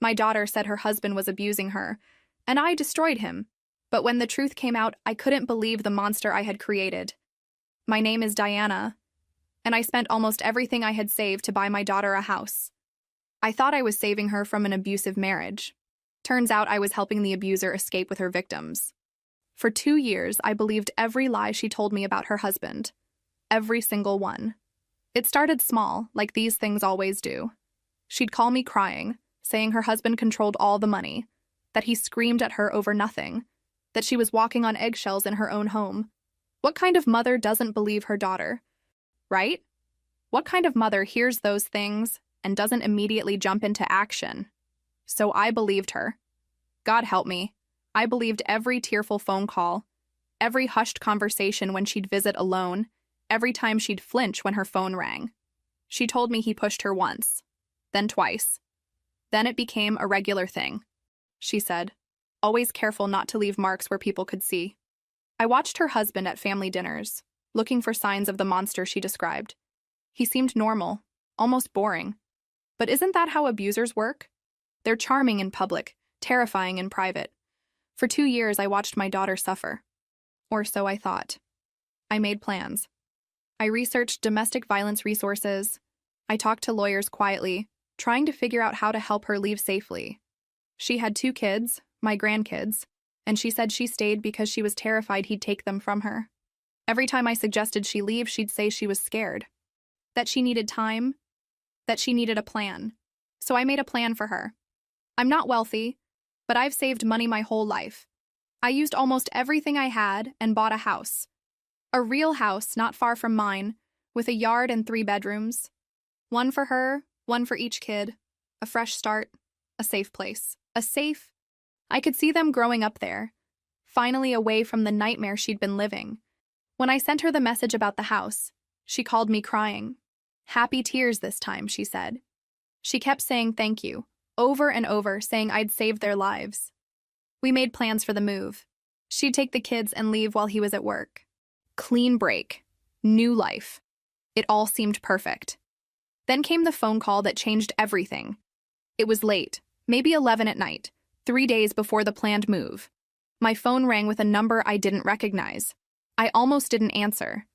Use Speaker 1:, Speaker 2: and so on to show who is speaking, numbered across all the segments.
Speaker 1: My daughter said her husband was abusing her, and I destroyed him. But when the truth came out, I couldn't believe the monster I had created. My name is Diana, and I spent almost everything I had saved to buy my daughter a house. I thought I was saving her from an abusive marriage. Turns out I was helping the abuser escape with her victims. For 2 years, I believed every lie she told me about her husband. Every single one. It started small, like these things always do. She'd call me crying, saying her husband controlled all the money, that he screamed at her over nothing, that she was walking on eggshells in her own home. What kind of mother doesn't believe her daughter? Right? What kind of mother hears those things and doesn't immediately jump into action? So I believed her. God help me. I believed every tearful phone call, every hushed conversation when she'd visit alone, every time she'd flinch when her phone rang. She told me he pushed her once, then twice. Then it became a regular thing, she said, always careful not to leave marks where people could see. I watched her husband at family dinners, looking for signs of the monster she described. He seemed normal, almost boring. But isn't that how abusers work? They're charming in public, terrifying in private. For 2 years, I watched my daughter suffer. Or so I thought. I made plans. I researched domestic violence resources. I talked to lawyers quietly, trying to figure out how to help her leave safely. She had 2 kids, my grandkids, and she said she stayed because she was terrified he'd take them from her. Every time I suggested she leave, she'd say she was scared, that she needed time, that she needed a plan. So I made a plan for her. I'm not wealthy, but I've saved money my whole life. I used almost everything I had and bought a house. A real house not far from mine, with a yard and 3 bedrooms. One for her, one for each kid. A fresh start, a safe place. I could see them growing up there, finally away from the nightmare she'd been living. When I sent her the message about the house, she called me crying. Happy tears this time, she said. She kept saying thank you, over and over, saying I'd saved their lives. We made plans for the move. She'd take the kids and leave while he was at work. Clean break. New life. It all seemed perfect. Then came the phone call that changed everything. It was late, maybe 11 at night, 3 days before the planned move. My phone rang with a number I didn't recognize. I almost didn't answer.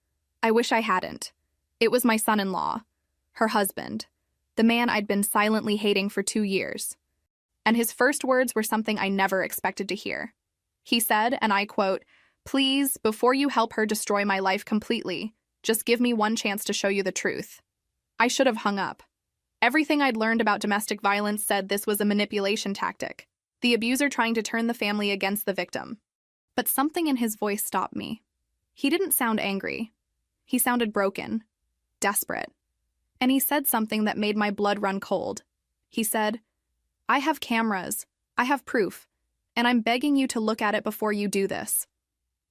Speaker 1: I wish I hadn't. It was my son-in-law, her husband, the man I'd been silently hating for 2 years. And his first words were something I never expected to hear. He said, and I quote, "Please, before you help her destroy my life completely, just give me one chance to show you the truth." I should have hung up. Everything I'd learned about domestic violence said this was a manipulation tactic, the abuser trying to turn the family against the victim. But something in his voice stopped me. He didn't sound angry. He sounded broken, desperate. And he said something that made my blood run cold. He said, "I have cameras, I have proof, and I'm begging you to look at it before you do this."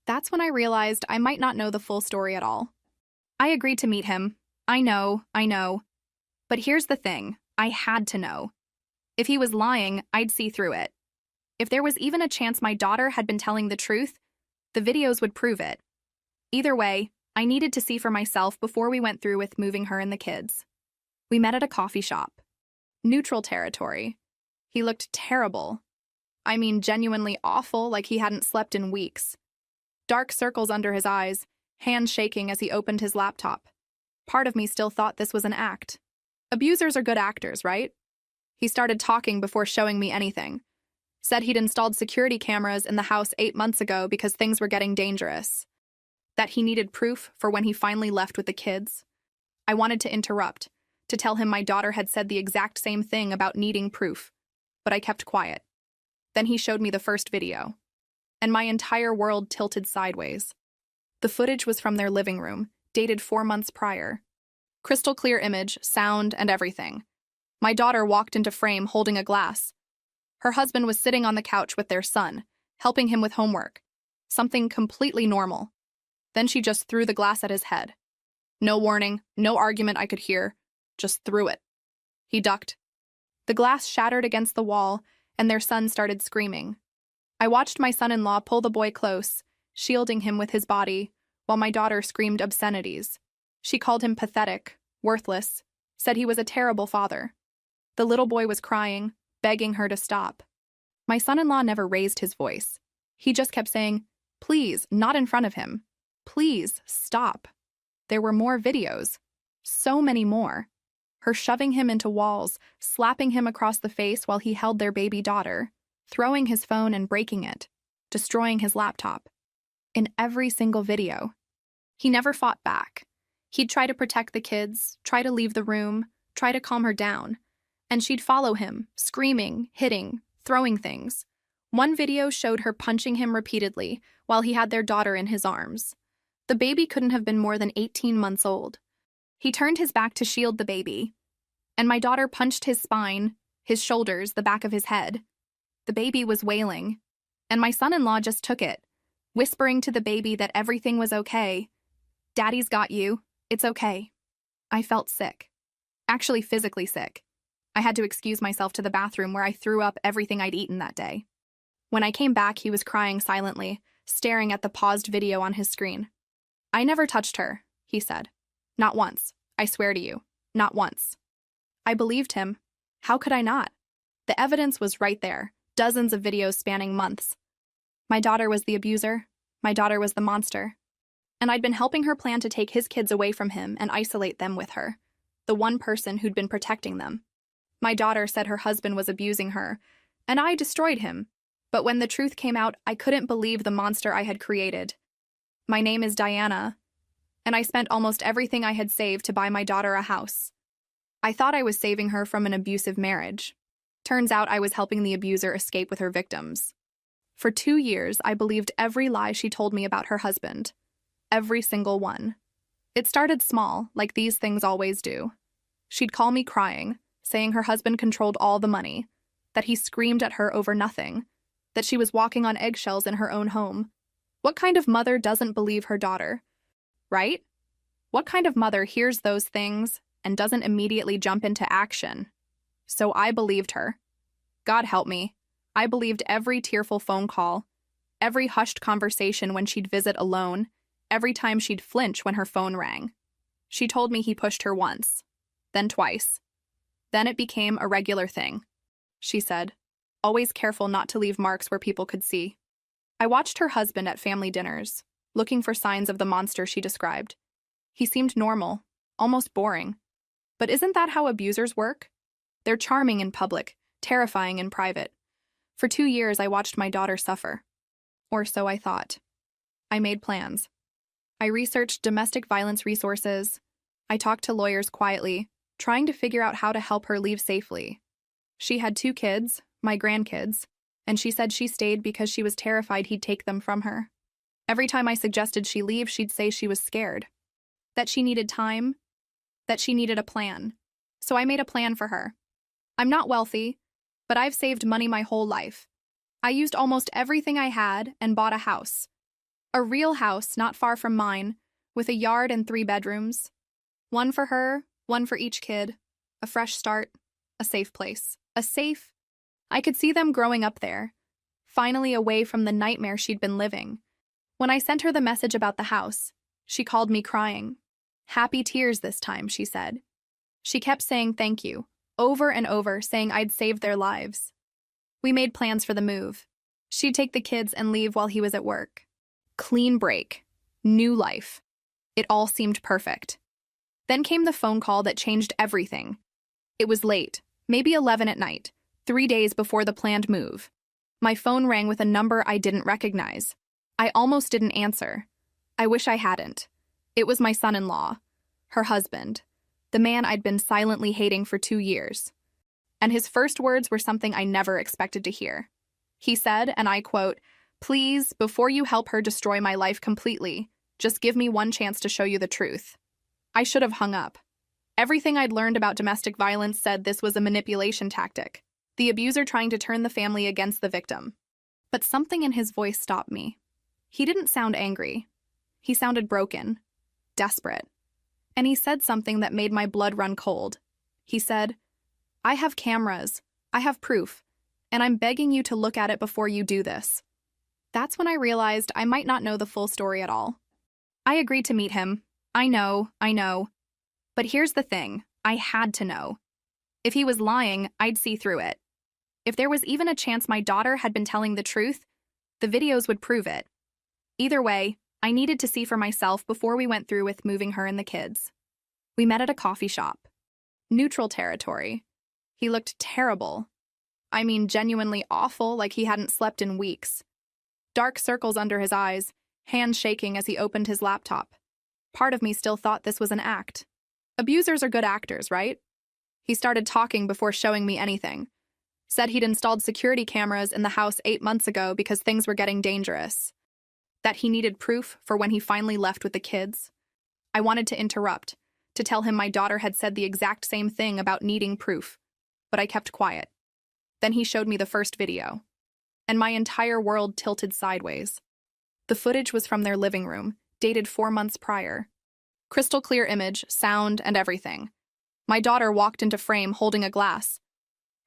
Speaker 1: That's when I realized I might not know the full story at all. I agreed to meet him. I know. But here's the thing, I had to know. If he was lying, I'd see through it. If there was even a chance my daughter had been telling the truth, the videos would prove it. Either way, I needed to see for myself before we went through with moving her and the kids. We met at a coffee shop. Neutral territory. He looked terrible. I mean, genuinely awful, like he hadn't slept in weeks. Dark circles under his eyes, hands shaking as he opened his laptop. Part of me still thought this was an act. Abusers are good actors, right? He started talking before showing me anything. Said he'd installed security cameras in the house 8 months ago because things were getting dangerous. That he needed proof for when he finally left with the kids. I wanted to interrupt, to tell him my daughter had said the exact same thing about needing proof, but I kept quiet. Then he showed me the first video, and my entire world tilted sideways. The footage was from their living room, dated 4 months prior. Crystal clear image, sound, and everything. My daughter walked into frame holding a glass. Her husband was sitting on the couch with their son, helping him with homework. Something completely normal. Then she just threw the glass at his head. No warning, no argument I could hear, just threw it. He ducked. The glass shattered against the wall, and their son started screaming. I watched my son-in-law pull the boy close, shielding him with his body, while my daughter screamed obscenities. She called him pathetic, worthless, said he was a terrible father. The little boy was crying, begging her to stop. My son-in-law never raised his voice. He just kept saying, "Please, not in front of him. Please, stop." There were more videos. So many more. Her shoving him into walls, slapping him across the face while he held their baby daughter, throwing his phone and breaking it, destroying his laptop. In every single video. He never fought back. He'd try to protect the kids, try to leave the room, try to calm her down. And she'd follow him, screaming, hitting, throwing things. One video showed her punching him repeatedly while he had their daughter in his arms. The baby couldn't have been more than 18 months old. He turned his back to shield the baby, and my daughter punched his spine, his shoulders, the back of his head. The baby was wailing, and my son-in-law just took it, whispering to the baby that everything was okay. "Daddy's got you. It's okay." I felt sick. Actually physically sick. I had to excuse myself to the bathroom where I threw up everything I'd eaten that day. When I came back, he was crying silently, staring at the paused video on his screen. "I never touched her," he said. "Not once. I swear to you. Not once." I believed him. How could I not? The evidence was right there, dozens of videos spanning months. My daughter was the abuser. My daughter was the monster. And I'd been helping her plan to take his kids away from him and isolate them with her, the one person who'd been protecting them. My daughter said her husband was abusing her, and I destroyed him. But when the truth came out, I couldn't believe the monster I had created. My name is Diana, and I spent almost everything I had saved to buy my daughter a house. I thought I was saving her from an abusive marriage. Turns out I was helping the abuser escape with her victims. For 2 years, I believed every lie she told me about her husband. Every single one. It started small, like these things always do. She'd call me crying, saying her husband controlled all the money, that he screamed at her over nothing, that she was walking on eggshells in her own home. What kind of mother doesn't believe her daughter? Right? What kind of mother hears those things and doesn't immediately jump into action? So I believed her. God help me. I believed every tearful phone call, every hushed conversation when she'd visit alone, every time she'd flinch when her phone rang. She told me he pushed her once, then twice. Then it became a regular thing, she said, always careful not to leave marks where people could see. I watched her husband at family dinners, looking for signs of the monster she described. He seemed normal, almost boring. But isn't that how abusers work? They're charming in public, terrifying in private. For 2 years, I watched my daughter suffer. Or so I thought. I made plans. I researched domestic violence resources. I talked to lawyers quietly, trying to figure out how to help her leave safely. She had 2 kids, my grandkids, and she said she stayed because she was terrified he'd take them from her. Every time I suggested she leave, she'd say she was scared. That she needed time. That she needed a plan. So I made a plan for her. I'm not wealthy, but I've saved money my whole life. I used almost everything I had and bought a house. A real house not far from mine, with a yard and 3 bedrooms. One for her, one for each kid. A fresh start, a safe place. I could see them growing up there, finally away from the nightmare she'd been living. When I sent her the message about the house, she called me crying. Happy tears this time, she said. She kept saying thank you, over and over, saying I'd saved their lives. We made plans for the move. She'd take the kids and leave while he was at work. Clean break. New life. It all seemed perfect. Then came the phone call that changed everything. It was late, maybe 11 at night, 3 days before the planned move. My phone rang with a number I didn't recognize. I almost didn't answer. I wish I hadn't. It was my son-in-law, her husband, the man I'd been silently hating for 2 years. And his first words were something I never expected to hear. He said, and I quote, "Please, before you help her destroy my life completely, just give me one chance to show you the truth." I should have hung up. Everything I'd learned about domestic violence said this was a manipulation tactic, the abuser trying to turn the family against the victim. But something in his voice stopped me. He didn't sound angry. He sounded broken, desperate. And he said something that made my blood run cold. He said, "I have cameras, I have proof, and I'm begging you to look at it before you do this." That's when I realized I might not know the full story at all. I agreed to meet him. I know. But here's the thing, I had to know. If he was lying, I'd see through it. If there was even a chance my daughter had been telling the truth, the videos would prove it. Either way, I needed to see for myself before we went through with moving her and the kids. We met at a coffee shop. Neutral territory. He looked terrible. I mean, genuinely awful, like he hadn't slept in weeks. Dark circles under his eyes, hands shaking as he opened his laptop. Part of me still thought this was an act. Abusers are good actors, right? He started talking before showing me anything. Said he'd installed security cameras in the house 8 months ago because things were getting dangerous. That he needed proof for when he finally left with the kids. I wanted to interrupt, to tell him my daughter had said the exact same thing about needing proof, but I kept quiet. Then he showed me the first video, and my entire world tilted sideways. The footage was from their living room, dated 4 months prior. Crystal clear image, sound, and everything. My daughter walked into frame holding a glass.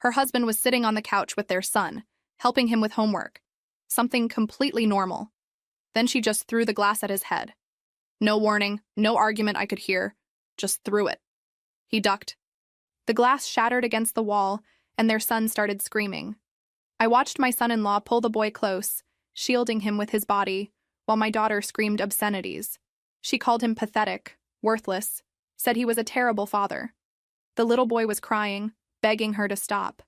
Speaker 1: Her husband was sitting on the couch with their son, helping him with homework. Something completely normal. Then she just threw the glass at his head. No warning, no argument I could hear, just threw it. He ducked. The glass shattered against the wall, and their son started screaming. I watched my son-in-law pull the boy close, shielding him with his body, while my daughter screamed obscenities. She called him pathetic, worthless, said he was a terrible father. The little boy was crying, begging her to stop.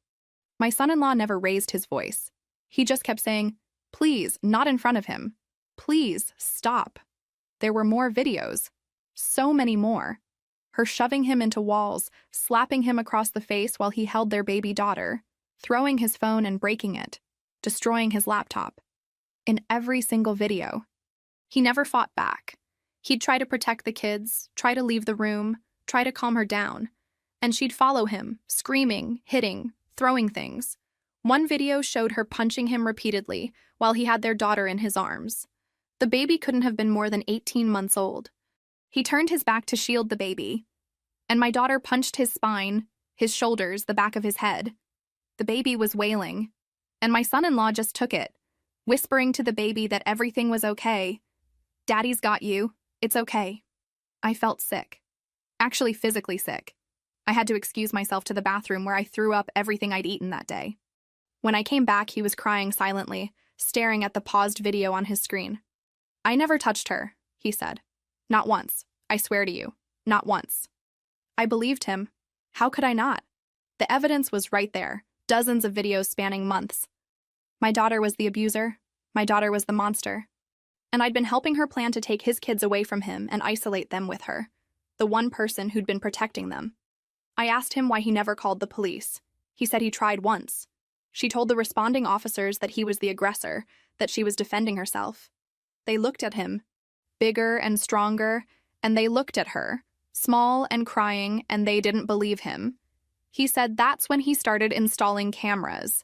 Speaker 1: My son-in-law never raised his voice. He just kept saying, "Please, not in front of him. Please, stop." There were more videos. So many more. Her shoving him into walls, slapping him across the face while he held their baby daughter, throwing his phone and breaking it, destroying his laptop. In every single video. He never fought back. He'd try to protect the kids, try to leave the room, try to calm her down. And she'd follow him, screaming, hitting, throwing things. One video showed her punching him repeatedly while he had their daughter in his arms. The baby couldn't have been more than 18 months old. He turned his back to shield the baby, and my daughter punched his spine, his shoulders, the back of his head. The baby was wailing, and my son-in-law just took it, whispering to the baby that everything was okay. "Daddy's got you. It's okay." I felt sick. Actually physically sick. I had to excuse myself to the bathroom where I threw up everything I'd eaten that day. When I came back, he was crying silently, staring at the paused video on his screen. "I never touched her," he said. "Not once. I swear to you. Not once." I believed him. How could I not? The evidence was right there, dozens of videos spanning months. My daughter was the abuser. My daughter was the monster. And I'd been helping her plan to take his kids away from him and isolate them with her, the one person who'd been protecting them. I asked him why he never called the police. He said he tried once. She told the responding officers that he was the aggressor, that she was defending herself. They looked at him, bigger and stronger, and they looked at her, small and crying, and they didn't believe him. He said that's when he started installing cameras.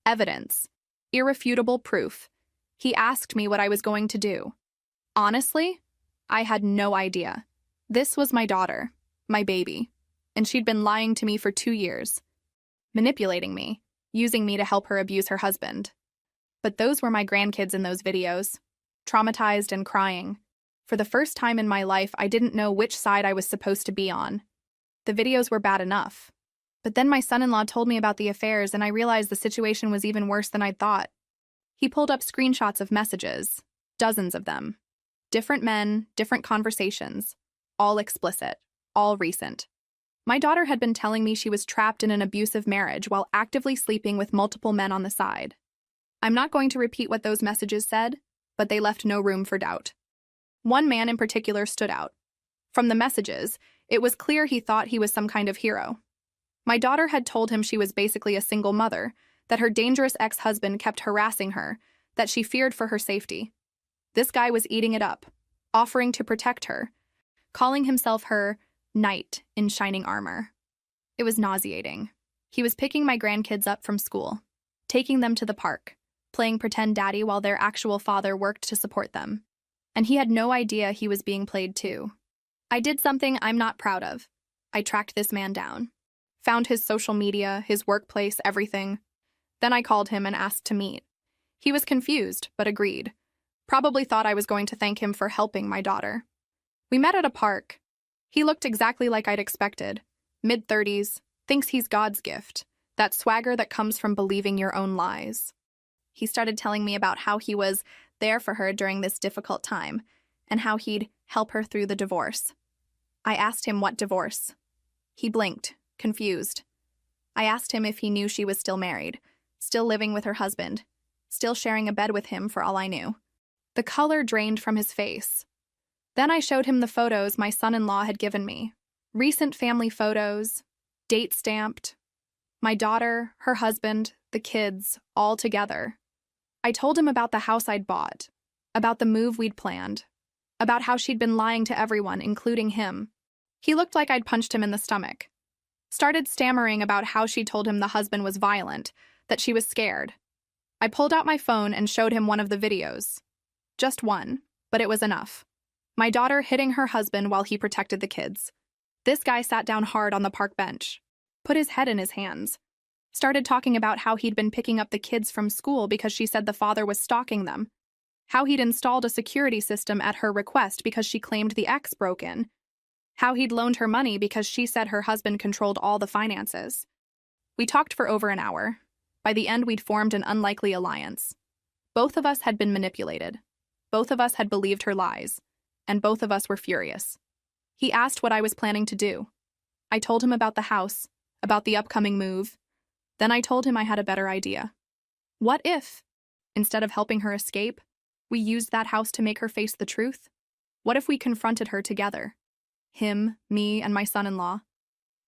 Speaker 1: Evidence. Irrefutable proof. He asked me what I was going to do. Honestly, I had no idea. This was my daughter, my baby, and she'd been lying to me for 2 years, manipulating me, using me to help her abuse her husband. But those were my grandkids in those videos, traumatized and crying. For the first time in my life, I didn't know which side I was supposed to be on. The videos were bad enough. But then my son-in-law told me about the affairs, and I realized the situation was even worse than I'd thought. He pulled up screenshots of messages, dozens of them. Different men, different conversations, all explicit, all recent. My daughter had been telling me she was trapped in an abusive marriage while actively sleeping with multiple men on the side. I'm not going to repeat what those messages said, but they left no room for doubt. One man in particular stood out. From the messages, it was clear he thought he was some kind of hero. My daughter had told him she was basically a single mother, that her dangerous ex-husband kept harassing her, that she feared for her safety. This guy was eating it up, offering to protect her, calling himself her knight in shining armor. It was nauseating. He was picking my grandkids up from school, taking them to the park, playing pretend daddy while their actual father worked to support them. And he had no idea he was being played too. I did something I'm not proud of. I tracked this man down. Found his social media, his workplace, everything. Then I called him and asked to meet. He was confused, but agreed. Probably thought I was going to thank him for helping my daughter. We met at a park. He looked exactly like I'd expected. Mid-30s, thinks he's God's gift. That swagger that comes from believing your own lies. He started telling me about how he was there for her during this difficult time and how he'd help her through the divorce. I asked him what divorce. He blinked, confused. I asked him if he knew she was still married, still living with her husband, still sharing a bed with him for all I knew. The color drained from his face. Then I showed him the photos my son-in-law had given me. Recent family photos, date stamped. My daughter, her husband, the kids, all together. I told him about the house I'd bought, about the move we'd planned, about how she'd been lying to everyone, including him. He looked like I'd punched him in the stomach. Started stammering about how she told him the husband was violent, that she was scared. I pulled out my phone and showed him one of the videos. Just one, but it was enough. My daughter hitting her husband while he protected the kids. This guy sat down hard on the park bench, put his head in his hands, started talking about how he'd been picking up the kids from school because she said the father was stalking them, how he'd installed a security system at her request because she claimed the ex broke in, how he'd loaned her money because she said her husband controlled all the finances. We talked for over an hour. By the end, we'd formed an unlikely alliance. Both of us had been manipulated. Both of us had believed her lies. And both of us were furious. He asked what I was planning to do. I told him about the house, about the upcoming move. Then I told him I had a better idea. What if, instead of helping her escape, we used that house to make her face the truth? What if we confronted her together? Him, me, and my son-in-law.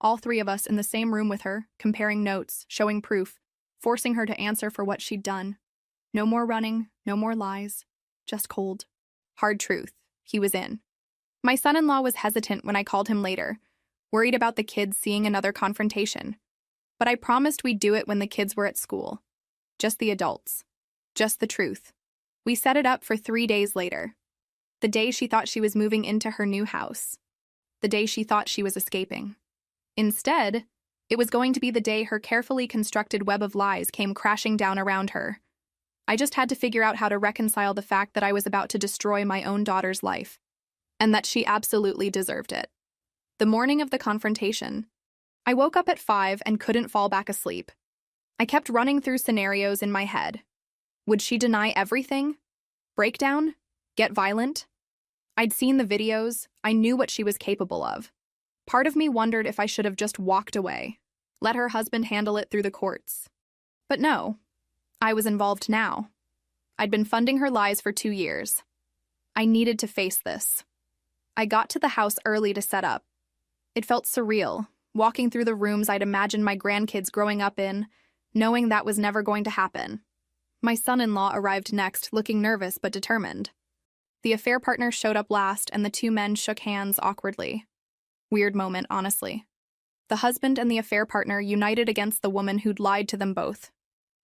Speaker 1: All three of us in the same room with her, comparing notes, showing proof, forcing her to answer for what she'd done. No more running, no more lies, just cold, hard truth. He was in. My son-in-law was hesitant when I called him later, worried about the kids seeing another confrontation. But I promised we'd do it when the kids were at school. Just the adults. Just the truth. We set it up for 3 days later. The day she thought she was moving into her new house. The day she thought she was escaping. Instead, it was going to be the day her carefully constructed web of lies came crashing down around her. I just had to figure out how to reconcile the fact that I was about to destroy my own daughter's life, and that she absolutely deserved it. The morning of the confrontation, I woke up at 5 and couldn't fall back asleep. I kept running through scenarios in my head. Would she deny everything? Break down? Get violent? I'd seen the videos. I knew what she was capable of. Part of me wondered if I should have just walked away, let her husband handle it through the courts. But no. I was involved now. I'd been funding her lies for 2 years. I needed to face this. I got to the house early to set up. It felt surreal, walking through the rooms I'd imagined my grandkids growing up in, knowing that was never going to happen. My son-in-law arrived next, looking nervous but determined. The affair partner showed up last, and the two men shook hands awkwardly. Weird moment, honestly. The husband and the affair partner united against the woman who'd lied to them both.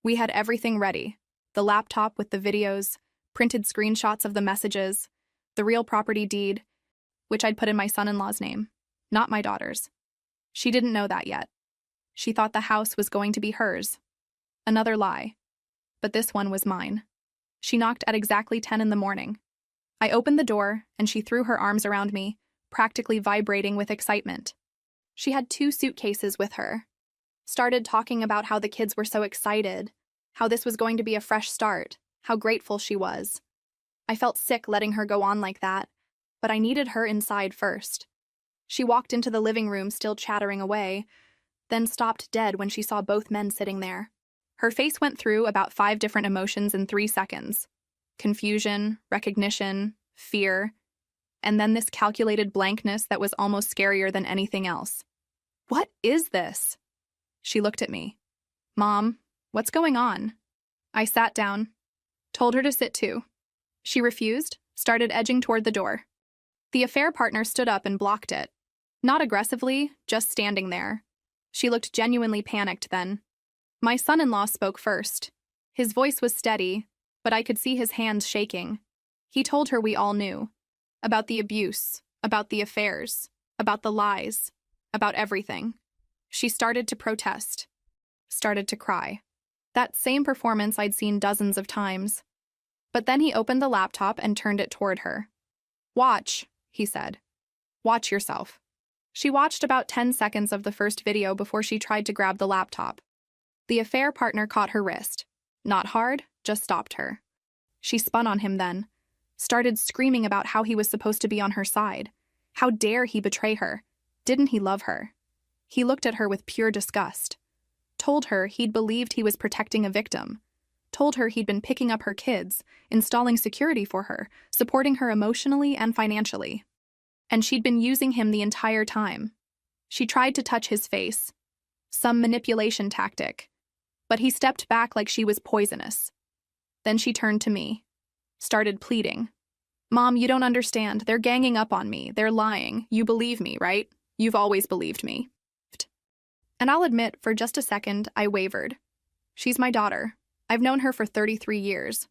Speaker 1: We had everything ready. The laptop with the videos, printed screenshots of the messages, the real property deed, which I'd put in my son-in-law's name, not my daughter's. She didn't know that yet. She thought the house was going to be hers. Another lie. But this one was mine. She knocked at exactly 10 in the morning. I opened the door, and she threw her arms around me, practically vibrating with excitement. She had 2 suitcases with her. Started talking about how the kids were so excited, how this was going to be a fresh start, how grateful she was. I felt sick letting her go on like that, but I needed her inside first. She walked into the living room still chattering away, then stopped dead when she saw both men sitting there. Her face went through about 5 different emotions in 3 seconds. Confusion, recognition, fear, and then this calculated blankness that was almost scarier than anything else. What is this? She looked at me. Mom, what's going on? I sat down, told her to sit too. She refused, started edging toward the door. The affair partner stood up and blocked it. Not aggressively, just standing there. She looked genuinely panicked then. My son-in-law spoke first. His voice was steady, but I could see his hands shaking. He told her we all knew. About the abuse, about the affairs, about the lies, about everything. She started to protest. Started to cry. That same performance I'd seen dozens of times. But then he opened the laptop and turned it toward her. Watch, he said. Watch yourself. She watched about 10 seconds of the first video before she tried to grab the laptop. The affair partner caught her wrist. Not hard, just stopped her. She spun on him then, started screaming about how he was supposed to be on her side. How dare he betray her? Didn't he love her? He looked at her with pure disgust. Told her he'd believed he was protecting a victim. Told her he'd been picking up her kids, installing security for her, supporting her emotionally and financially. And she'd been using him the entire time. She tried to touch his face. Some manipulation tactic. But he stepped back like she was poisonous. Then she turned to me. Started pleading. Mom, you don't understand. They're ganging up on me. They're lying. You believe me, right? You've always believed me. And I'll admit, for just a second, I wavered. She's my daughter. I've known her for 33 years.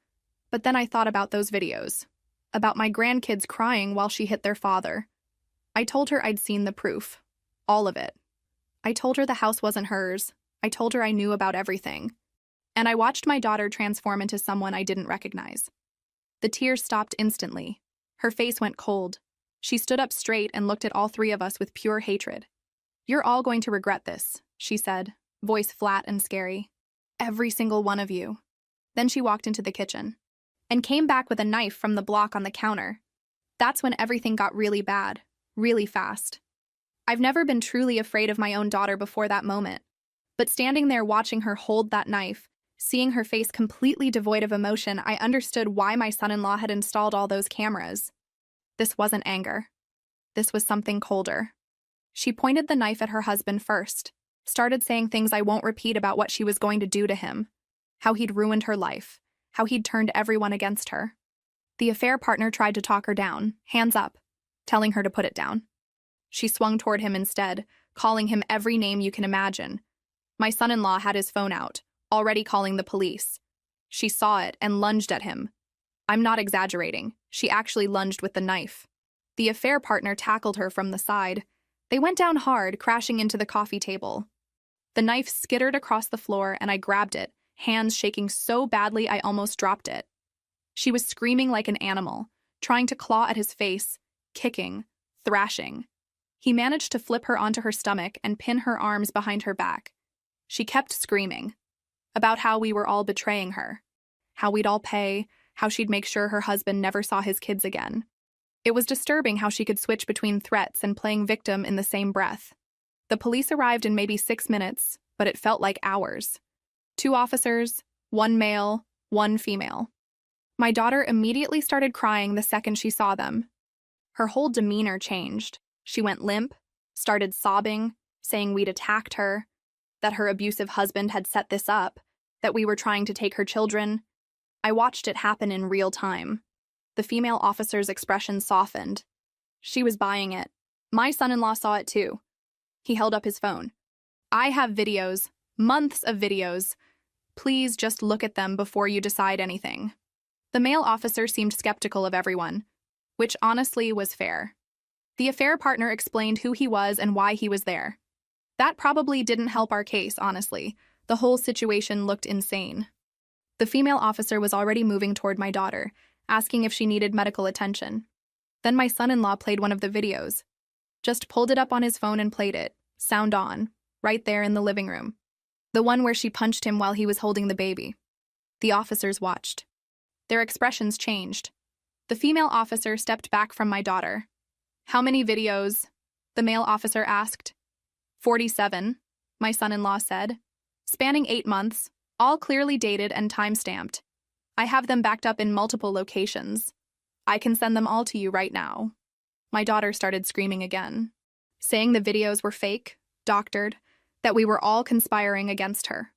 Speaker 1: But then I thought about those videos. About my grandkids crying while she hit their father. I told her I'd seen the proof. All of it. I told her the house wasn't hers. I told her I knew about everything. And I watched my daughter transform into someone I didn't recognize. The tears stopped instantly. Her face went cold. She stood up straight and looked at all three of us with pure hatred. You're all going to regret this, she said, voice flat and scary. Every single one of you. Then she walked into the kitchen and came back with a knife from the block on the counter. That's when everything got really bad, really fast. I've never been truly afraid of my own daughter before that moment, but standing there watching her hold that knife, seeing her face completely devoid of emotion, I understood why my son-in-law had installed all those cameras. This wasn't anger. This was something colder. She pointed the knife at her husband first, started saying things I won't repeat about what she was going to do to him, how he'd ruined her life, how he'd turned everyone against her. The affair partner tried to talk her down, hands up, telling her to put it down. She swung toward him instead, calling him every name you can imagine. My son-in-law had his phone out, already calling the police. She saw it and lunged at him. I'm not exaggerating. She actually lunged with the knife. The affair partner tackled her from the side. They went down hard, crashing into the coffee table. The knife skittered across the floor and I grabbed it, hands shaking so badly I almost dropped it. She was screaming like an animal, trying to claw at his face, kicking, thrashing. He managed to flip her onto her stomach and pin her arms behind her back. She kept screaming about how we were all betraying her, how we'd all pay, how she'd make sure her husband never saw his kids again. It was disturbing how she could switch between threats and playing victim in the same breath. The police arrived in maybe 6 minutes, but it felt like hours. 2 officers, 1 male, 1 female. My daughter immediately started crying the second she saw them. Her whole demeanor changed. She went limp, started sobbing, saying we'd attacked her, that her abusive husband had set this up, that we were trying to take her children. I watched it happen in real time. The female officer's expression softened. She was buying it. My son-in-law saw it too. He held up his phone. I have videos, months of videos. Please just look at them before you decide anything. The male officer seemed skeptical of everyone, which honestly was fair. The affair partner explained who he was and why he was there. That probably didn't help our case, honestly. The whole situation looked insane. The female officer was already moving toward my daughter, asking if she needed medical attention. Then my son-in-law played one of the videos. Just pulled it up on his phone and played it, sound on, right there in the living room. The one where she punched him while he was holding the baby. The officers watched. Their expressions changed. The female officer stepped back from my daughter. How many videos? The male officer asked. 47, my son-in-law said, spanning 8 months, all clearly dated and time-stamped. I have them backed up in multiple locations. I can send them all to you right now. My daughter started screaming again, saying the videos were fake, doctored, that we were all conspiring against her.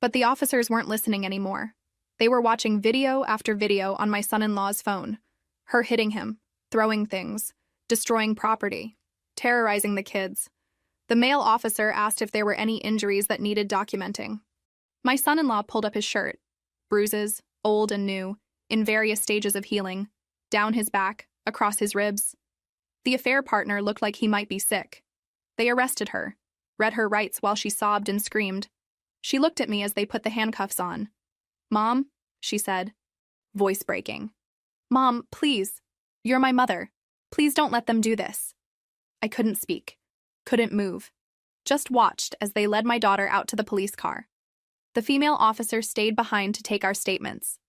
Speaker 1: But the officers weren't listening anymore. They were watching video after video on my son-in-law's phone, her hitting him, throwing things, destroying property, terrorizing the kids. The male officer asked if there were any injuries that needed documenting. My son-in-law pulled up his shirt, bruises, old and new, in various stages of healing, down his back, across his ribs. The affair partner looked like he might be sick. They arrested her, read her rights while she sobbed and screamed. She looked at me as they put the handcuffs on. Mom, she said, voice breaking. Mom, please. You're my mother. Please don't let them do this. I couldn't speak, couldn't move. Just watched as they led my daughter out to the police car. The female officer stayed behind to take our statements.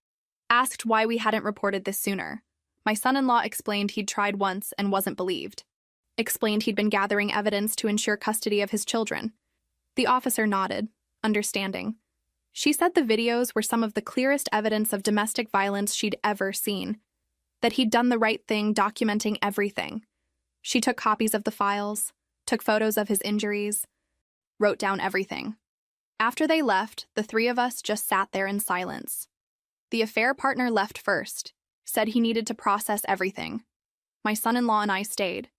Speaker 1: Asked why we hadn't reported this sooner. My son-in-law explained he'd tried once and wasn't believed. Explained he'd been gathering evidence to ensure custody of his children. The officer nodded, understanding. She said the videos were some of the clearest evidence of domestic violence she'd ever seen. That he'd done the right thing documenting everything. She took copies of the files, took photos of his injuries, wrote down everything. After they left, the three of us just sat there in silence. The affair partner left first, said he needed to process everything. My son-in-law and I stayed.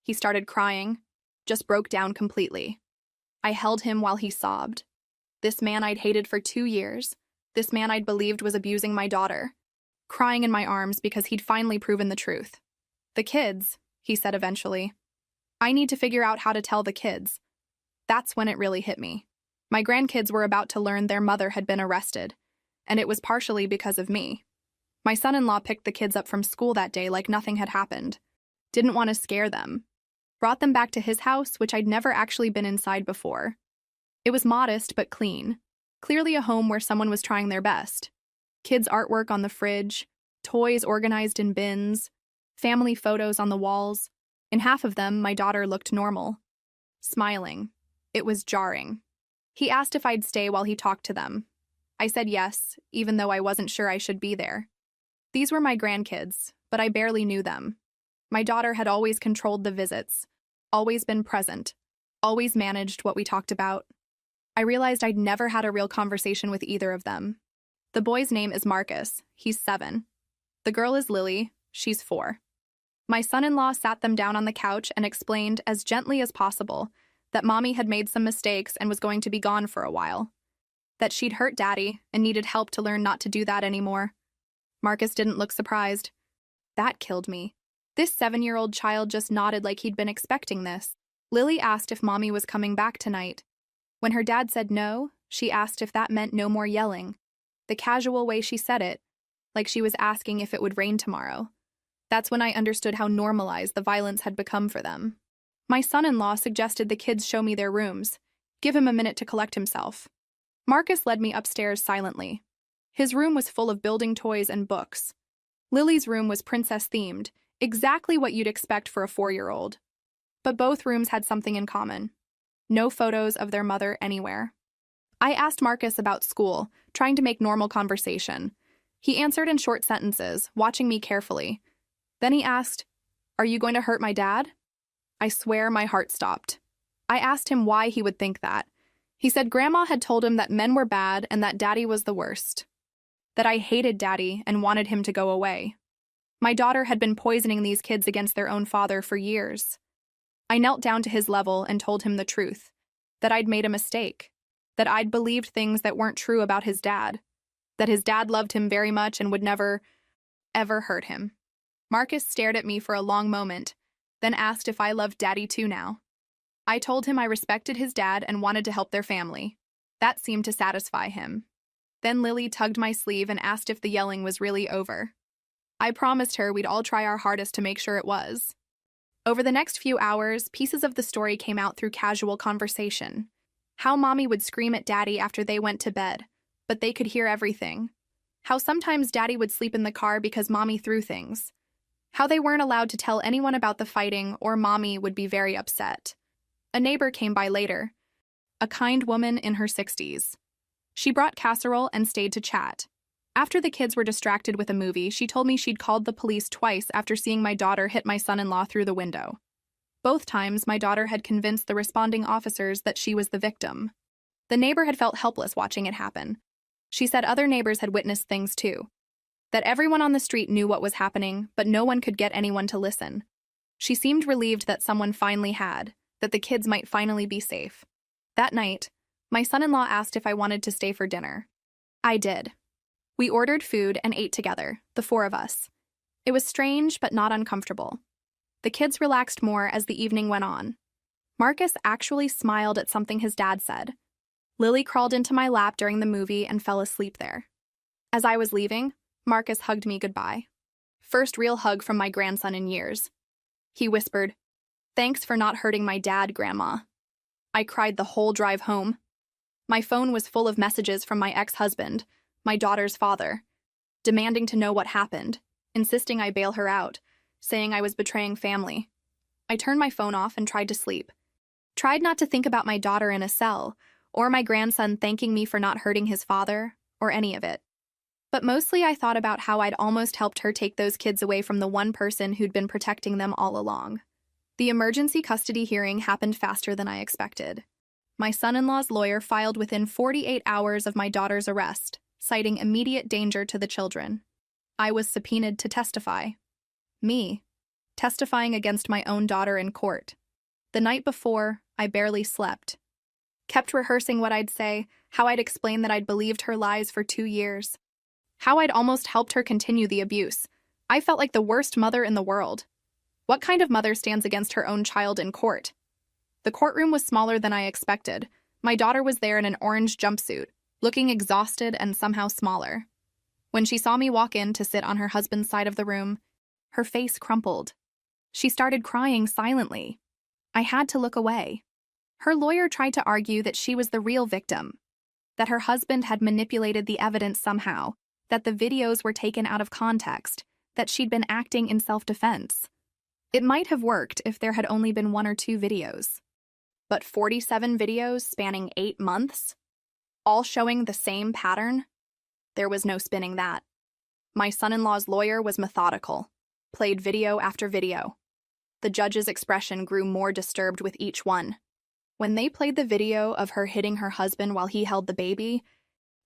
Speaker 1: He started crying, just broke down completely. I held him while he sobbed. This man I'd hated for 2 years, this man I'd believed was abusing my daughter, crying in my arms because he'd finally proven the truth. The kids, he said eventually. I need to figure out how to tell the kids. That's when it really hit me. My grandkids were about to learn their mother had been arrested, and it was partially because of me. My son-in-law picked the kids up from school that day like nothing had happened. Didn't want to scare them. Brought them back to his house, which I'd never actually been inside before. It was modest but clean. Clearly a home where someone was trying their best. Kids' artwork on the fridge, toys organized in bins, family photos on the walls. In half of them, my daughter looked normal. Smiling. It was jarring. He asked if I'd stay while he talked to them. I said yes, even though I wasn't sure I should be there. These were my grandkids, but I barely knew them. My daughter had always controlled the visits, always been present, always managed what we talked about. I realized I'd never had a real conversation with either of them. The boy's name is Marcus, he's 7. The girl is Lily, she's 4. My son-in-law sat them down on the couch and explained as gently as possible that Mommy had made some mistakes and was going to be gone for a while. That she'd hurt Daddy and needed help to learn not to do that anymore. Marcus didn't look surprised. That killed me. This 7-year-old child just nodded like he'd been expecting this. Lily asked if Mommy was coming back tonight. When her dad said no, she asked if that meant no more yelling. The casual way she said it, like she was asking if it would rain tomorrow. That's when I understood how normalized the violence had become for them. My son-in-law suggested the kids show me their rooms, give him a minute to collect himself. Marcus led me upstairs silently. His room was full of building toys and books. Lily's room was princess-themed, exactly what you'd expect for a 4-year-old. But both rooms had something in common. No photos of their mother anywhere. I asked Marcus about school, trying to make normal conversation. He answered in short sentences, watching me carefully. Then he asked, "Are you going to hurt my dad?" I swear my heart stopped. I asked him why he would think that. He said Grandma had told him that men were bad and that Daddy was the worst. That I hated Daddy and wanted him to go away. My daughter had been poisoning these kids against their own father for years. I knelt down to his level and told him the truth. That I'd made a mistake. That I'd believed things that weren't true about his dad. That his dad loved him very much and would never, ever hurt him. Marcus stared at me for a long moment, then asked if I loved Daddy too now. I told him I respected his dad and wanted to help their family. That seemed to satisfy him. Then Lily tugged my sleeve and asked if the yelling was really over. I promised her we'd all try our hardest to make sure it was. Over the next few hours, pieces of the story came out through casual conversation. How Mommy would scream at Daddy after they went to bed, but they could hear everything. How sometimes Daddy would sleep in the car because Mommy threw things. How they weren't allowed to tell anyone about the fighting or Mommy would be very upset. A neighbor came by later, a kind woman in her 60s. She brought casserole and stayed to chat. After the kids were distracted with a movie, she told me she'd called the police twice after seeing my daughter hit my son-in-law through the window. Both times, my daughter had convinced the responding officers that she was the victim. The neighbor had felt helpless watching it happen. She said other neighbors had witnessed things too. That everyone on the street knew what was happening, but no one could get anyone to listen. She seemed relieved that someone finally had, that the kids might finally be safe. That night, my son-in-law asked if I wanted to stay for dinner. I did. We ordered food and ate together, the 4 of us. It was strange but not uncomfortable. The kids relaxed more as the evening went on. Marcus actually smiled at something his dad said. Lily crawled into my lap during the movie and fell asleep there. As I was leaving, Marcus hugged me goodbye. First real hug from my grandson in years. He whispered, "Thanks for not hurting my dad, Grandma." I cried the whole drive home. My phone was full of messages from my ex-husband, my daughter's father, demanding to know what happened, insisting I bail her out, saying I was betraying family. I turned my phone off and tried to sleep. Tried not to think about my daughter in a cell, or my grandson thanking me for not hurting his father, or any of it. But mostly I thought about how I'd almost helped her take those kids away from the one person who'd been protecting them all along. The emergency custody hearing happened faster than I expected. My son-in-law's lawyer filed within 48 hours of my daughter's arrest, citing immediate danger to the children. I was subpoenaed to testify. Me, testifying against my own daughter in court. The night before, I barely slept. Kept rehearsing what I'd say, how I'd explain that I'd believed her lies for 2 years. How I'd almost helped her continue the abuse. I felt like the worst mother in the world. What kind of mother stands against her own child in court? The courtroom was smaller than I expected. My daughter was there in an orange jumpsuit, looking exhausted and somehow smaller. When she saw me walk in to sit on her husband's side of the room, her face crumpled. She started crying silently. I had to look away. Her lawyer tried to argue that she was the real victim, that her husband had manipulated the evidence somehow, that the videos were taken out of context, that she'd been acting in self-defense. It might have worked if there had only been 1 or 2 videos. But 47 videos spanning 8 months? All showing the same pattern? There was no spinning that. My son-in-law's lawyer was methodical, played video after video. The judge's expression grew more disturbed with each one. When they played the video of her hitting her husband while he held the baby,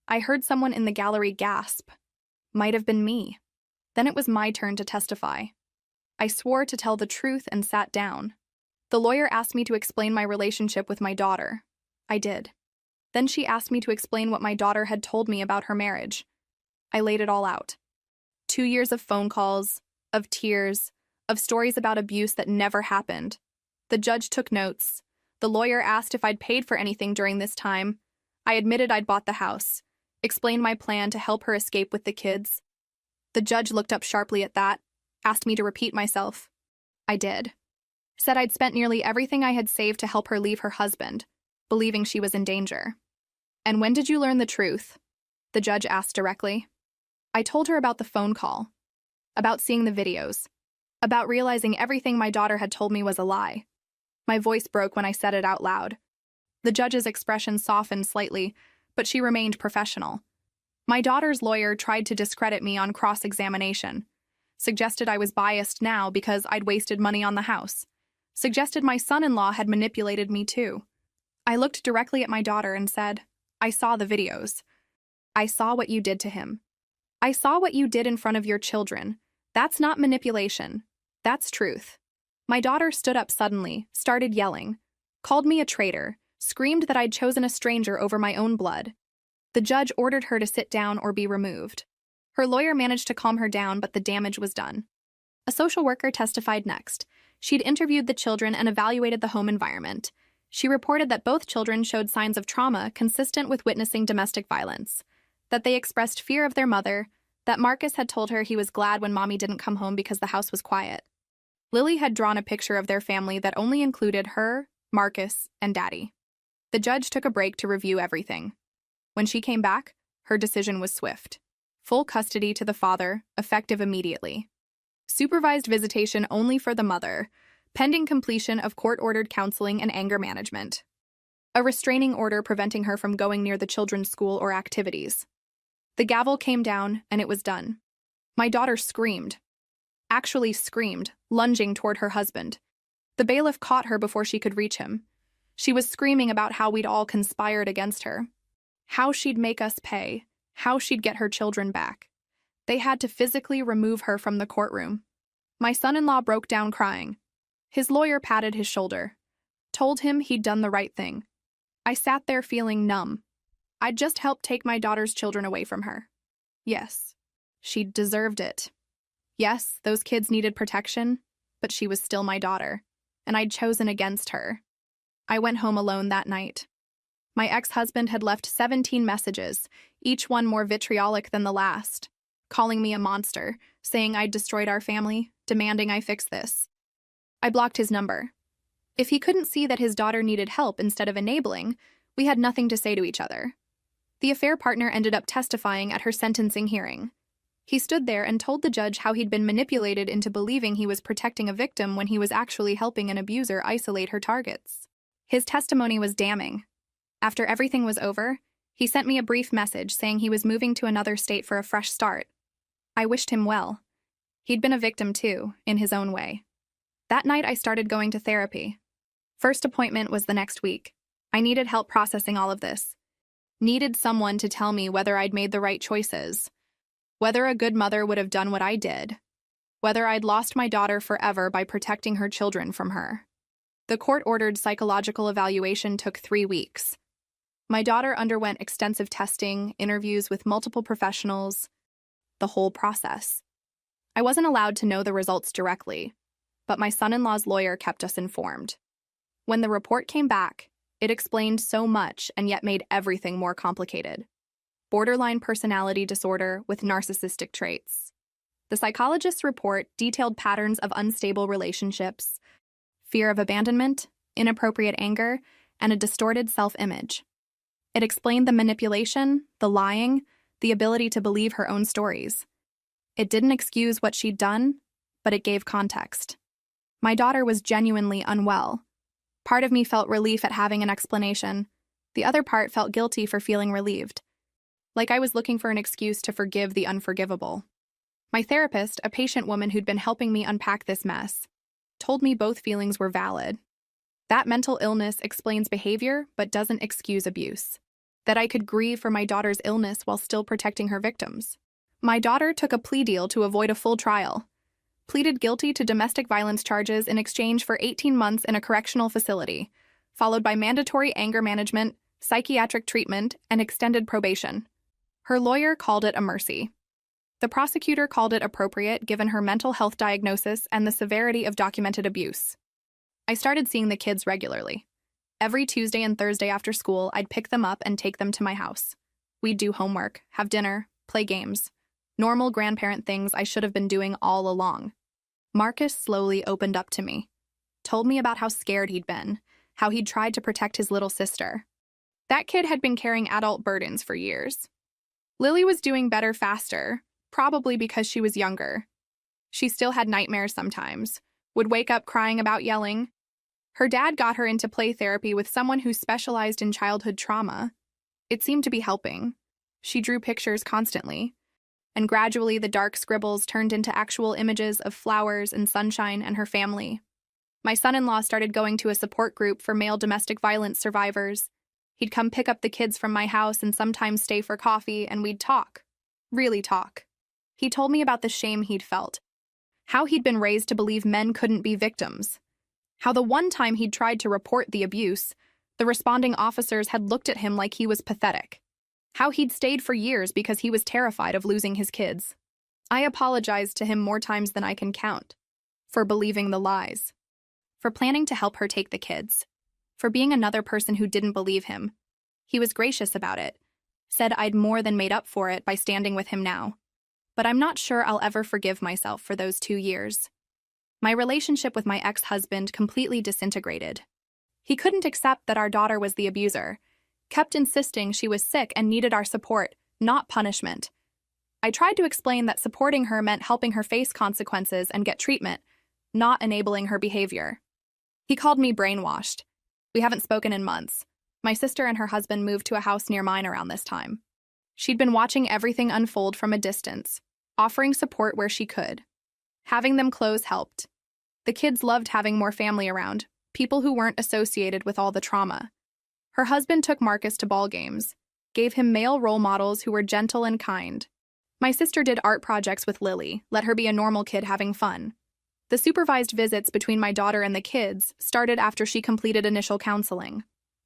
Speaker 1: I heard someone in the gallery gasp. Might have been me. Then it was my turn to testify. I swore to tell the truth and sat down. The lawyer asked me to explain my relationship with my daughter. I did. Then she asked me to explain what my daughter had told me about her marriage. I laid it all out. 2 years of phone calls, of tears, of stories about abuse that never happened. The judge took notes. The lawyer asked if I'd paid for anything during this time. I admitted I'd bought the house, explained my plan to help her escape with the kids. The judge looked up sharply at that, asked me to repeat myself. I did. Said I'd spent nearly everything I had saved to help her leave her husband, believing she was in danger. And when did you learn the truth? The judge asked directly. I told her about the phone call, about seeing the videos, about realizing everything my daughter had told me was a lie. My voice broke when I said it out loud. The judge's expression softened slightly, but she remained professional. My daughter's lawyer tried to discredit me on cross-examination, suggested I was biased now because I'd wasted money on the house, suggested my son-in-law had manipulated me too. I looked directly at my daughter and said, I saw the videos. I saw what you did to him. I saw what you did in front of your children. That's not manipulation. That's truth. My daughter stood up suddenly, started yelling, called me a traitor, screamed that I'd chosen a stranger over my own blood. The judge ordered her to sit down or be removed. Her lawyer managed to calm her down, but the damage was done. A social worker testified next. She'd interviewed the children and evaluated the home environment. She reported that both children showed signs of trauma consistent with witnessing domestic violence, that they expressed fear of their mother, that Marcus had told her he was glad when Mommy didn't come home because the house was quiet. Lily had drawn a picture of their family that only included her, Marcus, and Daddy. The judge took a break to review everything. When she came back, her decision was swift. Full custody to the father, effective immediately. Supervised visitation only for the mother, pending completion of court-ordered counseling and anger management. A restraining order preventing her from going near the children's school or activities. The gavel came down, and it was done. My daughter screamed. Actually screamed, lunging toward her husband. The bailiff caught her before she could reach him. She was screaming about how we'd all conspired against her. How she'd make us pay. How she'd get her children back. They had to physically remove her from the courtroom. My son-in-law broke down crying. His lawyer patted his shoulder, told him he'd done the right thing. I sat there feeling numb. I'd just helped take my daughter's children away from her. Yes, she deserved it. Yes, those kids needed protection, but she was still my daughter, and I'd chosen against her. I went home alone that night. My ex-husband had left 17 messages, each one more vitriolic than the last, calling me a monster, saying I'd destroyed our family, demanding I fix this. I blocked his number. If he couldn't see that his daughter needed help instead of enabling, We had nothing to say to each other. The affair partner ended up testifying at her sentencing hearing. He stood there and told the judge how he'd been manipulated into believing he was protecting a victim when he was actually helping an abuser isolate her targets. His testimony was damning. After everything was over, he sent me a brief message saying he was moving to another state for a fresh start. I wished him well. He'd been a victim too, in his own way. That night I started going to therapy. First appointment was the next week. I needed help processing all of this. Needed someone to tell me whether I'd made the right choices. Whether a good mother would have done what I did. Whether I'd lost my daughter forever by protecting her children from her. The court-ordered psychological evaluation took 3 weeks. My daughter underwent extensive testing, interviews with multiple professionals, the whole process. I wasn't allowed to know the results directly, but my son-in-law's lawyer kept us informed. When the report came back, it explained so much and yet made everything more complicated. Borderline personality disorder with narcissistic traits. The psychologist's report detailed patterns of unstable relationships, fear of abandonment, inappropriate anger, and a distorted self-image. It explained the manipulation, the lying, the ability to believe her own stories. It didn't excuse what she'd done, but it gave context. My daughter was genuinely unwell. Part of me felt relief at having an explanation. The other part felt guilty for feeling relieved. Like I was looking for an excuse to forgive the unforgivable. My therapist, a patient woman who'd been helping me unpack this mess, told me both feelings were valid. That mental illness explains behavior but doesn't excuse abuse. That I could grieve for my daughter's illness while still protecting her victims. My daughter took a plea deal to avoid a full trial. Pleaded guilty to domestic violence charges in exchange for 18 months in a correctional facility, followed by mandatory anger management, psychiatric treatment, and extended probation. Her lawyer called it a mercy. The prosecutor called it appropriate given her mental health diagnosis and the severity of documented abuse. I started seeing the kids regularly. Every Tuesday and Thursday after school, I'd pick them up and take them to my house. We'd do homework, have dinner, play games. Normal grandparent things I should have been doing all along. Marcus slowly opened up to me. Told me about how scared he'd been, how he'd tried to protect his little sister. That kid had been carrying adult burdens for years. Lily was doing better faster, probably because she was younger. She still had nightmares sometimes, would wake up crying about yelling. Her dad got her into play therapy with someone who specialized in childhood trauma. It seemed to be helping. She drew pictures constantly, and gradually the dark scribbles turned into actual images of flowers and sunshine and her family. My son-in-law started going to a support group for male domestic violence survivors. He'd come pick up the kids from my house and sometimes stay for coffee, and we'd talk. Really talk. He told me about the shame he'd felt, how he'd been raised to believe men couldn't be victims, how the one time he'd tried to report the abuse, the responding officers had looked at him like he was pathetic, how he'd stayed for years because he was terrified of losing his kids. I apologized to him more times than I can count, for believing the lies, for planning to help her take the kids, for being another person who didn't believe him. He was gracious about it, said I'd more than made up for it by standing with him now. But I'm not sure I'll ever forgive myself for those 2 years. My relationship with my ex-husband completely disintegrated. He couldn't accept that our daughter was the abuser, kept insisting she was sick and needed our support, not punishment. I tried to explain that supporting her meant helping her face consequences and get treatment, not enabling her behavior. He called me brainwashed. We haven't spoken in months. My sister and her husband moved to a house near mine around this time. She'd been watching everything unfold from a distance, offering support where she could. Having them close helped. The kids loved having more family around, people who weren't associated with all the trauma. Her husband took Marcus to ball games, gave him male role models who were gentle and kind. My sister did art projects with Lily, let her be a normal kid having fun. The supervised visits between my daughter and the kids started after she completed initial counseling.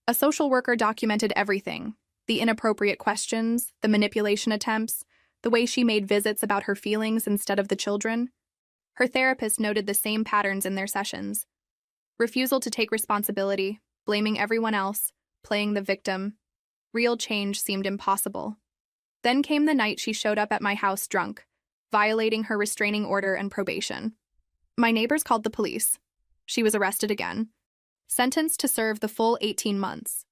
Speaker 1: A social worker documented everything, the inappropriate questions, the manipulation attempts, the way she made visits about her feelings instead of the children. Her therapist noted the same patterns in their sessions. Refusal to take responsibility, blaming everyone else, playing the victim. Real change seemed impossible. Then came the night she showed up at my house drunk, violating her restraining order and probation. My neighbors called the police. She was arrested again, sentenced to serve the full 18 months.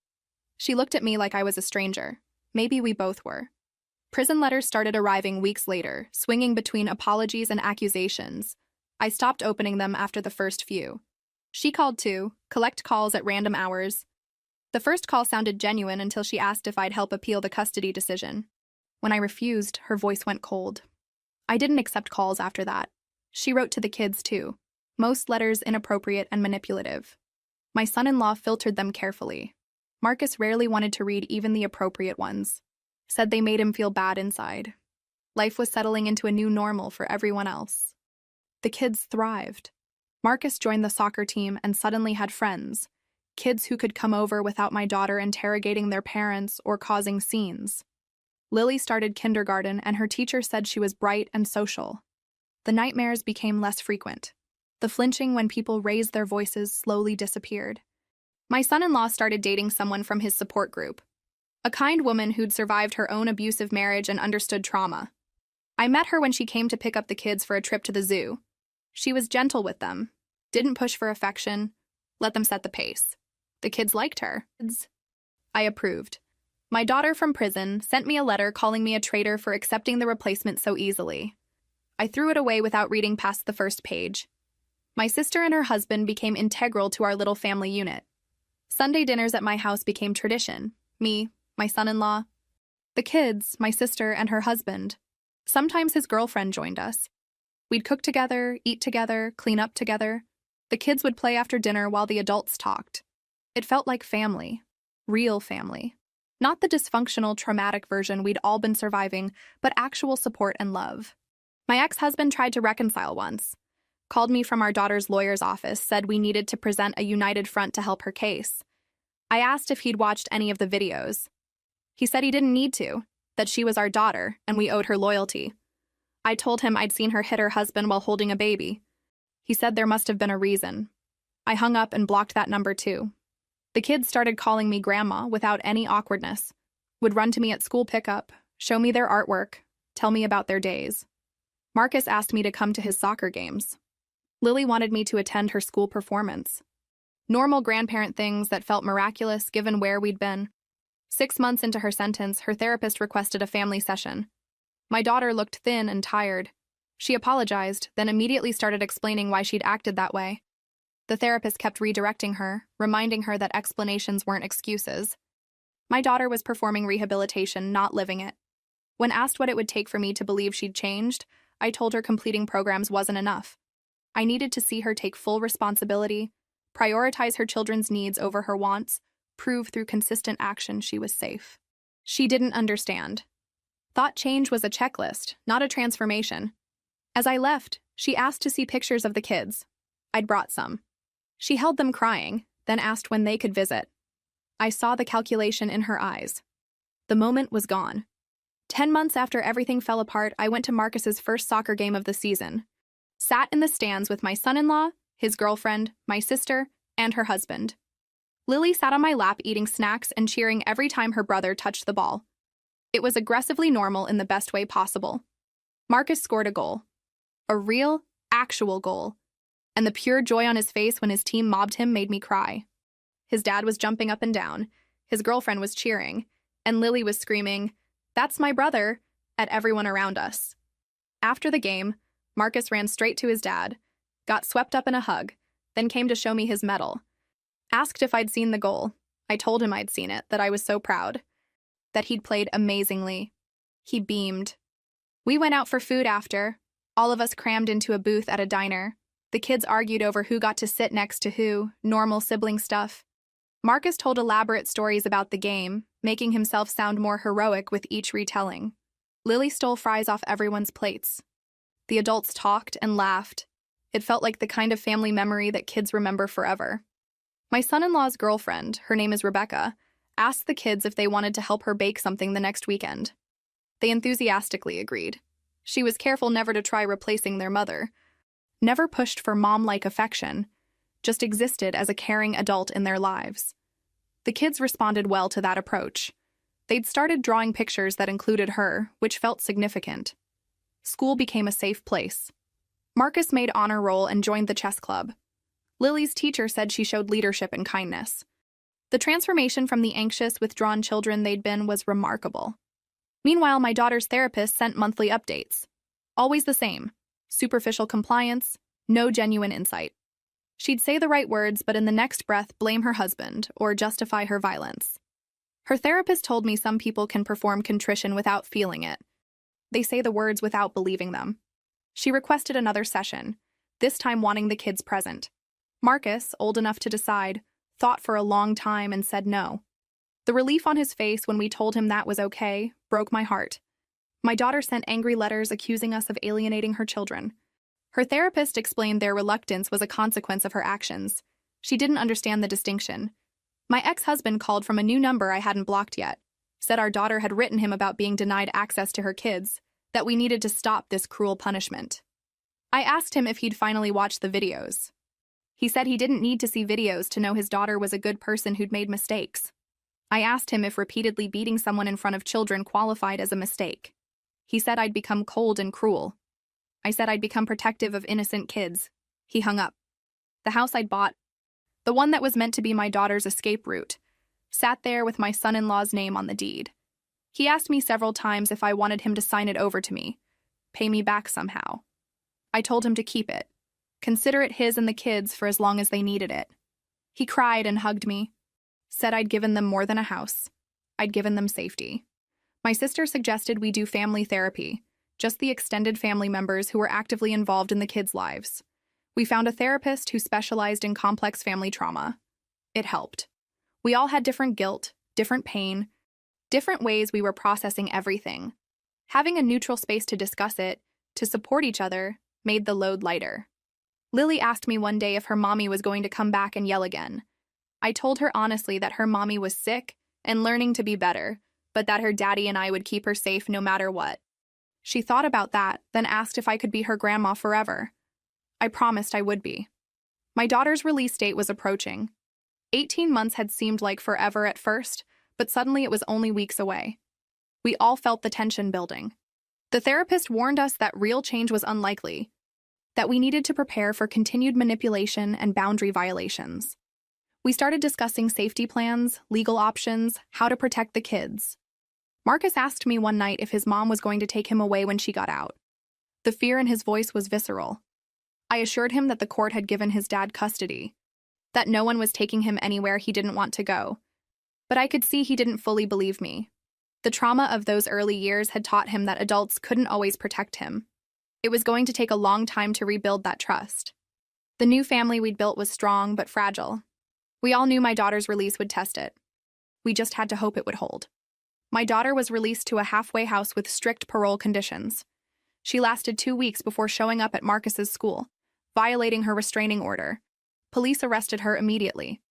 Speaker 1: She looked at me like I was a stranger. Maybe we both were. Prison letters started arriving weeks later, swinging between apologies and accusations. I stopped opening them after the first few. She called too, collect calls at random hours. The first call sounded genuine until she asked if I'd help appeal the custody decision. When I refused, her voice went cold. I didn't accept calls after that. She wrote to the kids too. Most letters inappropriate and manipulative. My son-in-law filtered them carefully. Marcus rarely wanted to read even the appropriate ones. Said they made him feel bad inside. Life was settling into a new normal for everyone else. The kids thrived. Marcus joined the soccer team and suddenly had friends. Kids who could come over without my daughter interrogating their parents or causing scenes. Lily started kindergarten and her teacher said she was bright and social. The nightmares became less frequent. The flinching when people raised their voices slowly disappeared. My son-in-law started dating someone from his support group. A kind woman who'd survived her own abusive marriage and understood trauma. I met her when she came to pick up the kids for a trip to the zoo. She was gentle with them, didn't push for affection, let them set the pace. The kids liked her. I approved. My daughter from prison sent me a letter calling me a traitor for accepting the replacement so easily. I threw it away without reading past the first page. My sister and her husband became integral to our little family unit. Sunday dinners at my house became tradition. Me, my son-in-law, the kids, my sister, and her husband. Sometimes his girlfriend joined us. We'd cook together, eat together, clean up together. The kids would play after dinner while the adults talked. It felt like family. Real family. Not the dysfunctional, traumatic version we'd all been surviving, but actual support and love. My ex-husband tried to reconcile once. Called me from our daughter's lawyer's office, said we needed to present a united front to help her case. I asked if he'd watched any of the videos. He said he didn't need to, that she was our daughter and we owed her loyalty. I told him I'd seen her hit her husband while holding a baby. He said there must have been a reason. I hung up and blocked that number too. The kids started calling me grandma without any awkwardness, would run to me at school pickup, show me their artwork, tell me about their days. Marcus asked me to come to his soccer games. Lily wanted me to attend her school performance. Normal grandparent things that felt miraculous given where we'd been. 6 months into her sentence, her therapist requested a family session. My daughter looked thin and tired. She apologized, then immediately started explaining why she'd acted that way. The therapist kept redirecting her, reminding her that explanations weren't excuses. My daughter was performing rehabilitation, not living it. When asked what it would take for me to believe she'd changed, I told her completing programs wasn't enough. I needed to see her take full responsibility, prioritize her children's needs over her wants, prove through consistent action she was safe. She didn't understand. Thought change was a checklist, not a transformation. As I left, she asked to see pictures of the kids. I'd brought some. She held them crying, then asked when they could visit. I saw the calculation in her eyes. The moment was gone. 10 months after everything fell apart, I went to Marcus's first soccer game of the season. Sat in the stands with my son-in-law, his girlfriend, my sister, and her husband. Lily sat on my lap eating snacks and cheering every time her brother touched the ball. It was aggressively normal in the best way possible. Marcus scored a goal. A real, actual goal. And the pure joy on his face when his team mobbed him made me cry. His dad was jumping up and down, his girlfriend was cheering, and Lily was screaming, "That's my brother," at everyone around us. After the game, Marcus ran straight to his dad, got swept up in a hug, then came to show me his medal. Asked if I'd seen the goal. I told him I'd seen it, that I was so proud. That he'd played amazingly. He beamed. We went out for food after, all of us crammed into a booth at a diner. The kids argued over who got to sit next to who, normal sibling stuff. Marcus told elaborate stories about the game, making himself sound more heroic with each retelling. Lily stole fries off everyone's plates. The adults talked and laughed. It felt like the kind of family memory that kids remember forever. My son-in-law's girlfriend, her name is Rebecca, asked the kids if they wanted to help her bake something the next weekend. They enthusiastically agreed. She was careful never to try replacing their mother. Never pushed for mom-like affection, just existed as a caring adult in their lives. The kids responded well to that approach. They'd started drawing pictures that included her, which felt significant. School became a safe place. Marcus made honor roll and joined the chess club. Lily's teacher said she showed leadership and kindness. The transformation from the anxious, withdrawn children they'd been was remarkable. Meanwhile, my daughter's therapist sent monthly updates. Always the same: superficial compliance, no genuine insight. She'd say the right words, but in the next breath blame her husband or justify her violence. Her therapist told me some people can perform contrition without feeling it. They say the words without believing them. She requested another session, this time wanting the kids present. Marcus, old enough to decide, thought for a long time and said no. The relief on his face when we told him that was okay broke my heart. My daughter sent angry letters accusing us of alienating her children. Her therapist explained their reluctance was a consequence of her actions. She didn't understand the distinction. My ex-husband called from a new number I hadn't blocked yet, said our daughter had written him about being denied access to her kids, that we needed to stop this cruel punishment. I asked him if he'd finally watched the videos. He said he didn't need to see videos to know his daughter was a good person who'd made mistakes. I asked him if repeatedly beating someone in front of children qualified as a mistake. He said I'd become cold and cruel. I said I'd become protective of innocent kids. He hung up. The house I'd bought, the one that was meant to be my daughter's escape route, sat there with my son-in-law's name on the deed. He asked me several times if I wanted him to sign it over to me, pay me back somehow. I told him to keep it, consider it his and the kids for as long as they needed it. He cried and hugged me, said I'd given them more than a house. I'd given them safety. My sister suggested we do family therapy, just the extended family members who were actively involved in the kids' lives. We found a therapist who specialized in complex family trauma. It helped. We all had different guilt, different pain, different ways we were processing everything. Having a neutral space to discuss it, to support each other, made the load lighter. Lily asked me one day if her mommy was going to come back and yell again. I told her honestly that her mommy was sick and learning to be better, but that her daddy and I would keep her safe no matter what. She thought about that, then asked if I could be her grandma forever. I promised I would be. My daughter's release date was approaching. 18 months had seemed like forever at first, but suddenly it was only weeks away. We all felt the tension building. The therapist warned us that real change was unlikely, that we needed to prepare for continued manipulation and boundary violations. We started discussing safety plans, legal options, how to protect the kids. Marcus asked me one night if his mom was going to take him away when she got out. The fear in his voice was visceral. I assured him that the court had given his dad custody, that no one was taking him anywhere he didn't want to go. But I could see he didn't fully believe me. The trauma of those early years had taught him that adults couldn't always protect him. It was going to take a long time to rebuild that trust. The new family we'd built was strong but fragile. We all knew my daughter's release would test it. We just had to hope it would hold. My daughter was released to a halfway house with strict parole conditions. She lasted 2 weeks before showing up at Marcus's school, violating her restraining order. Police arrested her immediately.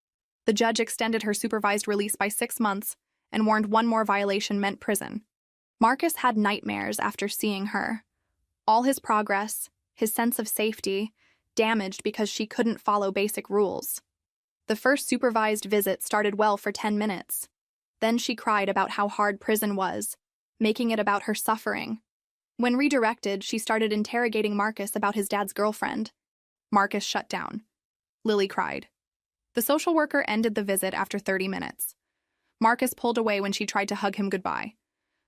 Speaker 1: The judge extended her supervised release by 6 months and warned one more violation meant prison. Marcus had nightmares after seeing her. All his progress, his sense of safety, damaged because she couldn't follow basic rules. The first supervised visit started well for 10 minutes. Then she cried about how hard prison was, making it about her suffering. When redirected, she started interrogating Marcus about his dad's girlfriend. Marcus shut down. Lily cried. The social worker ended the visit after 30 minutes. Marcus pulled away when she tried to hug him goodbye.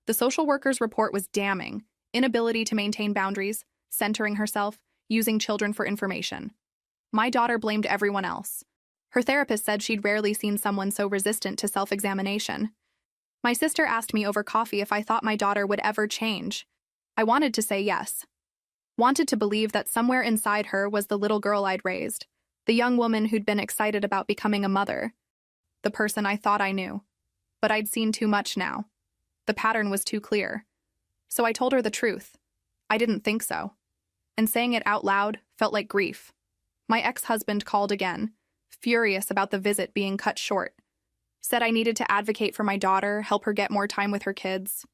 Speaker 1: The social worker's report was damning: inability to maintain boundaries, centering herself, using children for information. My daughter blamed everyone else. Her therapist said she'd rarely seen someone so resistant to self-examination. My sister asked me over coffee if I thought my daughter would ever change. I wanted to say yes. Wanted to believe that somewhere inside her was the little girl I'd raised, the young woman who'd been excited about becoming a mother, the person I thought I knew. But I'd seen too much now. The pattern was too clear. So I told her the truth. I didn't think so. And saying it out loud felt like grief. My ex-husband called again, furious about the visit being cut short. Said I needed to advocate for my daughter, help her get more time with her kids.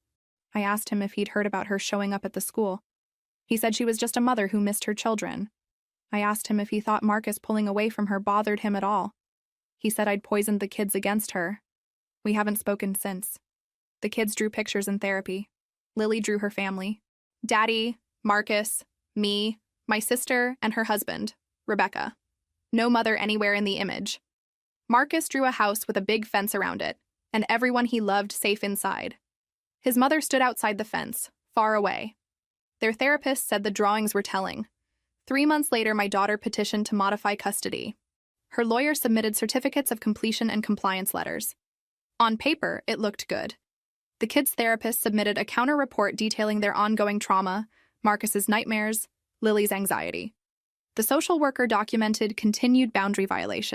Speaker 1: I asked him if he'd heard about her showing up at the school. He said she was just a mother who missed her children. I asked him if he thought Marcus pulling away from her bothered him at all. He said I'd poisoned the kids against her. We haven't spoken since. The kids drew pictures in therapy. Lily drew her family. Daddy, Marcus, me, my sister, and her husband, Rebecca. No mother anywhere in the image. Marcus drew a house with a big fence around it, and everyone he loved safe inside. His mother stood outside the fence, far away. Their therapist said the drawings were telling. 3 months later, my daughter petitioned to modify custody. Her lawyer submitted certificates of completion and compliance letters. On paper, it looked good. The kids' therapist submitted a counter-report detailing their ongoing trauma, Marcus's nightmares, Lily's anxiety. The social worker documented continued boundary violations.